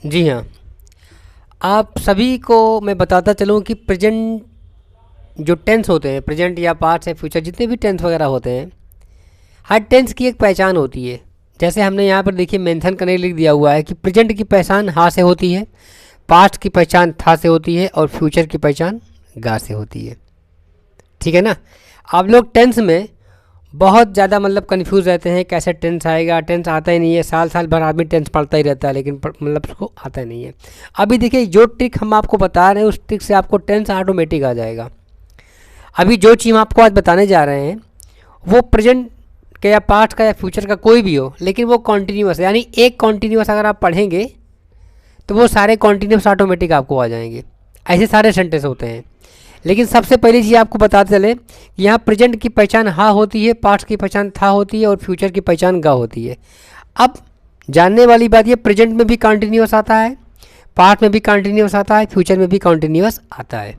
जी हाँ, आप सभी को मैं बताता चलूँ कि प्रेजेंट जो टेंस होते हैं, प्रेजेंट या पास्ट या फ्यूचर, जितने भी टेंस वगैरह होते हैं, हर टेंस की एक पहचान होती है। जैसे हमने यहाँ पर देखिए मेंशन करने लिख दिया हुआ है कि प्रेजेंट की पहचान हाँ से होती है, पास्ट की पहचान था से होती है और फ्यूचर की पहचान गा से होती है। ठीक है ना। आप लोग टेंस में बहुत ज़्यादा मतलब कंफ्यूज रहते हैं, कैसे टेंस आएगा, टेंस आता ही नहीं है। साल साल भर आदमी टेंस पढ़ता ही रहता है, लेकिन मतलब उसको आता ही नहीं है। अभी देखिए जो ट्रिक हम आपको बता रहे हैं, उस ट्रिक से आपको टेंस ऑटोमेटिक आ जाएगा। अभी जो चीज़ हम आपको आज बताने जा रहे हैं वो प्रेजेंट का या पास्ट का या फ्यूचर का कोई भी हो, लेकिन वो कॉन्टीन्यूअस है, यानी एक कॉन्टीन्यूअस अगर आप पढ़ेंगे तो वो सारे कॉन्टीन्यूअस ऑटोमेटिक आपको आ जाएंगे। ऐसे सारे सेंटेंस होते हैं। लेकिन सबसे पहली चीज़ आपको बताते चले कि यहाँ प्रेजेंट की पहचान हाँ होती है, पास्ट की पहचान था होती है और फ्यूचर की पहचान गा होती है। अब जानने वाली बात ये, प्रेजेंट में भी कॉन्टीन्यूअस आता है, पास्ट में भी कॉन्टीन्यूअस आता है, फ्यूचर में भी कॉन्टीन्यूअस आता है।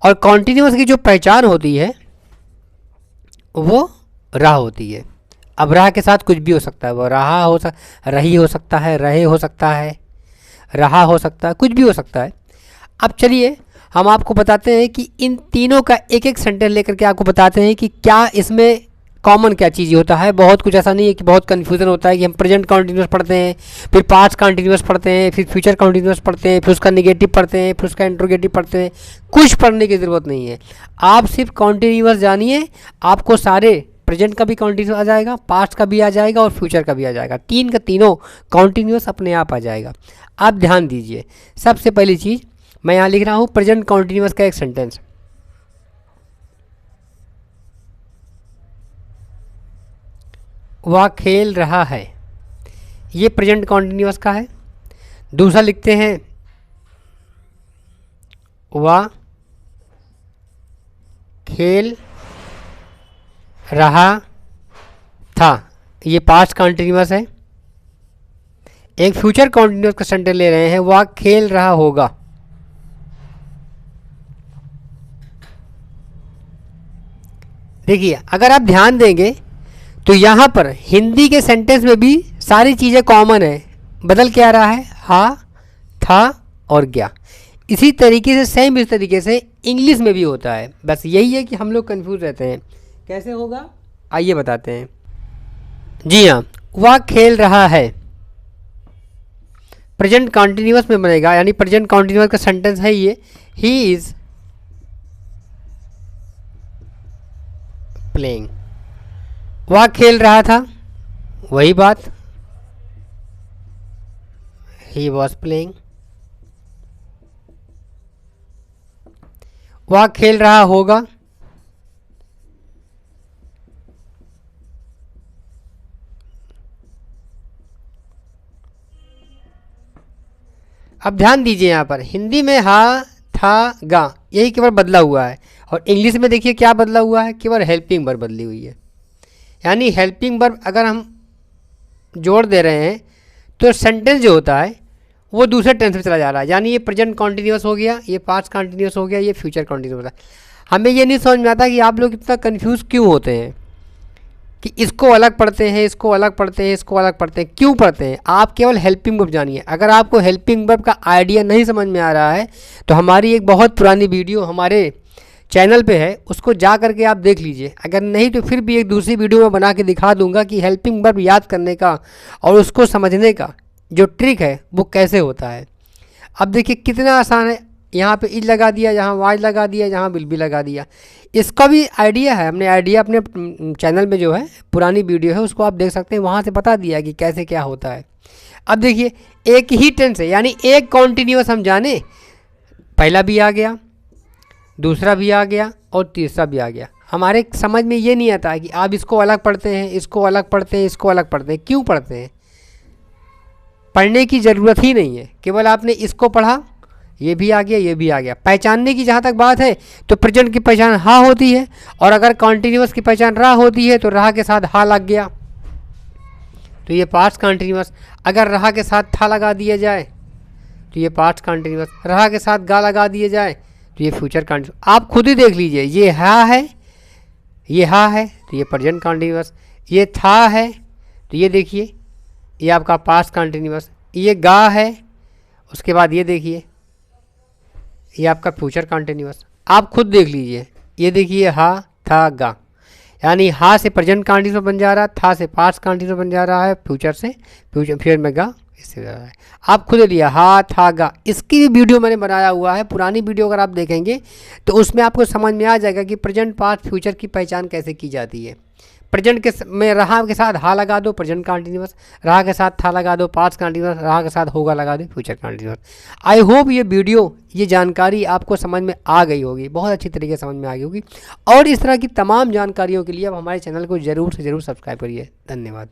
और कॉन्टीन्यूअस की जो पहचान होती है वो राह होती है। अब राह के साथ कुछ भी हो सकता है, वो रही हो सकता है, रहे हो सकता है, रहा हो सकता है, कुछ भी हो सकता है। अब चलिए हम आपको बताते हैं कि इन तीनों का एक एक सेंटेंस लेकर के आपको बताते हैं कि क्या इसमें कॉमन क्या चीज़ होता है। बहुत कुछ ऐसा नहीं है कि बहुत कन्फ्यूज़न होता है कि हम प्रेजेंट कॉन्टीन्यूअस पढ़ते हैं, फिर पास्ट कॉन्टीन्यूअस पढ़ते हैं, फिर फ्यूचर कॉन्टीन्यूअस पढ़ते हैं, फिर उसका निगेटिव पढ़ते हैं, फिर उसका इंट्रोगेटिव पढ़ते हैं। कुछ पढ़ने की ज़रूरत नहीं है। आप सिर्फ कॉन्टीन्यूअस जानिए, आपको सारे प्रेजेंट का भी कॉन्टीन्यूस आ जाएगा, पास्ट का भी आ जाएगा और फ्यूचर का भी आ जाएगा। तीन का तीनों कॉन्टीन्यूस अपने आप आ जाएगा। आप ध्यान दीजिए, सबसे पहली चीज़ मैं यहाँ लिख रहा हूँ प्रेजेंट कॉन्टीन्यूस का एक सेंटेंस। वह खेल रहा है, ये प्रेजेंट कॉन्टीन्यूस का है। दूसरा लिखते हैं वह खेल रहा था, ये पास्ट कॉन्टीन्यूस है। एक फ्यूचर कॉन्टीन्यूस का सेंटेंस ले रहे हैं, वह खेल रहा होगा। देखिए अगर आप ध्यान देंगे तो यहाँ पर हिंदी के सेंटेंस में भी सारी चीज़ें कॉमन है। बदल क्या रहा है, हा, था और गया। इसी तरीके से सेम इस तरीके से इंग्लिश में भी होता है। बस यही है कि हम लोग कंफ्यूज रहते हैं कैसे होगा, आइए बताते हैं। जी हाँ, वह खेल रहा है प्रेजेंट कॉन्टीन्यूअस में बनेगा, यानी प्रेजेंट कॉन्टीन्यूअस का सेंटेंस है ये। ही इज प्लेइंग, वह खेल रहा था, वही बात, ही वॉज प्लेइंग। वह खेल रहा होगा, अब ध्यान दीजिए यहाँ पर हिंदी में हा, था, गा यही केवल बदला हुआ है, और इंग्लिश में देखिए क्या बदला हुआ है, केवल हेल्पिंग वर्ब बदली हुई है। यानी हेल्पिंग वर्ब अगर हम जोड़ दे रहे हैं तो सेंटेंस जो होता है वो दूसरे टेंस में चला जा रहा है। यानी ये प्रेजेंट कॉन्टीन्यूअस हो गया, ये पास्ट कॉन्टीन्यूअस हो गया, ये फ्यूचर कॉन्टीन्यूअस होता है। हमें ये नहीं समझ में आता कि आप लोग इतना कंफ्यूज क्यों होते हैं कि इसको अलग पढ़ते हैं, इसको अलग पढ़ते हैं, इसको अलग पढ़ते हैं, क्यों पढ़ते हैं। आप केवल हेल्पिंग वर्ब जानिए। अगर आपको हेल्पिंग वर्ब का आइडिया नहीं समझ में आ रहा है तो हमारी एक बहुत पुरानी वीडियो हमारे चैनल पे है, उसको जा करके आप देख लीजिए। अगर नहीं तो फिर भी एक दूसरी वीडियो में बना के दिखा दूंगा कि हेल्पिंग वर्ब याद करने का और उसको समझने का जो ट्रिक है वो कैसे होता है। अब देखिए कितना आसान है, यहाँ पे इज लगा दिया, यहाँ वाज लगा दिया, यहाँ विल भी लगा दिया। इसका भी आइडिया है, हमने आइडिया अपने चैनल में जो है पुरानी वीडियो है उसको आप देख सकते हैं, वहाँ से बता दिया कि कैसे क्या होता है। अब देखिए एक ही टेंस है, यानी एक कॉन्टीन्यूअस हम जाने, पहला भी आ गया, दूसरा भी आ गया और तीसरा भी आ गया। हमारे समझ में ये नहीं आता है कि आप इसको अलग पढ़ते हैं, इसको अलग पढ़ते हैं, इसको अलग पढ़ते हैं। क्यों पढ़ते हैं? पढ़ने की ज़रूरत ही नहीं है, केवल आपने इसको पढ़ा, ये भी आ गया, ये भी आ गया। पहचानने की जहाँ तक बात है तो प्रेजेंट की पहचान हा होती है, और अगर कॉन्टीन्यूअस की पहचान राह होती है तो राह के साथ हा लग गया तो ये पास्ट कॉन्टीन्यूअस। अगर राह के साथ था लगा दिया जाए तो ये पास्ट कॉन्टीन्यूअस, राह के साथ गा लगा दिए जाए तो ये फ्यूचर कॉन्टीन्यूअस। आप खुद ही देख लीजिए, ये हा है, ये हा है तो ये प्रेजेंट कॉन्टीन्यूअस, ये था है तो ये देखिए ये आपका पास्ट कॉन्टीन्यूअस, ये गा है उसके बाद ये देखिए, ये आपका फ्यूचर कंटिन्यूअस, आप खुद देख लीजिए। ये देखिए हा था गा, यानी हा से प्रेजेंट कंटिन्यूअस बन जा रहा है, था से पास्ट कंटिन्यूअस बन जा रहा है, फ्यूचर से फ्यूचर में गा इससे जा रहा है। आप खुद लिया हा था गा। इसकी भी वीडियो मैंने बनाया हुआ है, पुरानी वीडियो अगर आप देखेंगे तो उसमें आपको समझ में आ जाएगा कि प्रेजेंट पास्ट फ्यूचर की पहचान कैसे की जाती है। प्रेजेंट के में रहा के साथ हा लगा दो प्रेजेंट कंटिन्यूअस, रहा के साथ था लगा दो पास्ट कंटिन्यूअस, रहा के साथ होगा लगा दो फ्यूचर कंटिन्यूअस। आई होप ये वीडियो, ये जानकारी आपको समझ में आ गई होगी, बहुत अच्छी तरीके से समझ में आ गई होगी। और इस तरह की तमाम जानकारियों के लिए आप हमारे चैनल को ज़रूर से ज़रूर सब्सक्राइब करिए। धन्यवाद।